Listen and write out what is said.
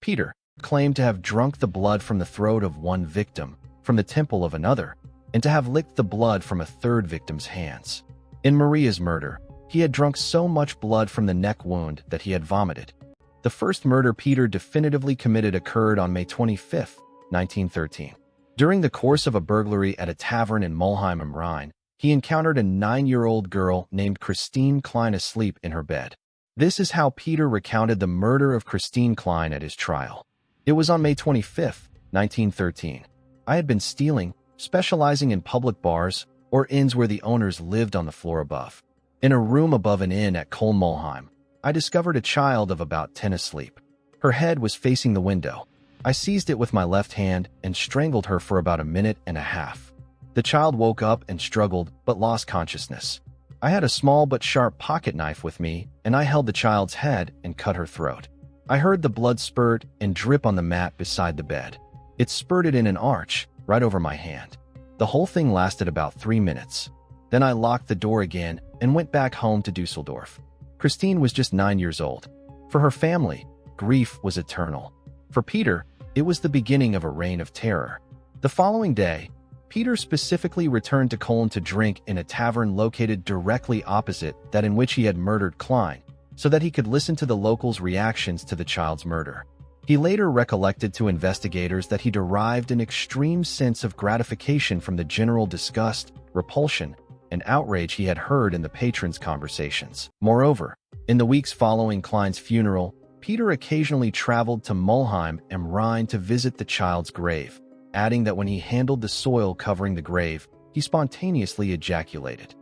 Peter claimed to have drunk the blood from the throat of one victim, from the temple of another, and to have licked the blood from a third victim's hands. In Maria's murder, he had drunk so much blood from the neck wound that he had vomited. The first murder Peter definitively committed occurred on May 25, 1913. During the course of a burglary at a tavern in Mulheim am Rhein, he encountered a 9-year-old girl named Christine Klein asleep in her bed. This is how Peter recounted the murder of Christine Klein at his trial. It was on May 25, 1913. I had been stealing, specializing in public bars or inns where the owners lived on the floor above. In a room above an inn at Mulheim, I discovered a child of about 10 asleep. Her head was facing the window. I seized it with my left hand and strangled her for about a minute and a half. The child woke up and struggled, but lost consciousness. I had a small but sharp pocket knife with me, and I held the child's head and cut her throat. I heard the blood spurt and drip on the mat beside the bed. It spurted in an arch, right over my hand. The whole thing lasted about 3 minutes. Then I locked the door again and went back home to Dusseldorf. Christine was just 9 years old. For her family, grief was eternal. For Peter, it was the beginning of a reign of terror. The following day, Peter specifically returned to Cologne to drink in a tavern located directly opposite that in which he had murdered Klein, so that he could listen to the locals' reactions to the child's murder. He later recollected to investigators that he derived an extreme sense of gratification from the general disgust, repulsion, and outrage he had heard in the patrons' conversations. Moreover, in the weeks following Klein's funeral, Peter occasionally traveled to Mulheim am Rhein to visit the child's grave, adding that when he handled the soil covering the grave, he spontaneously ejaculated.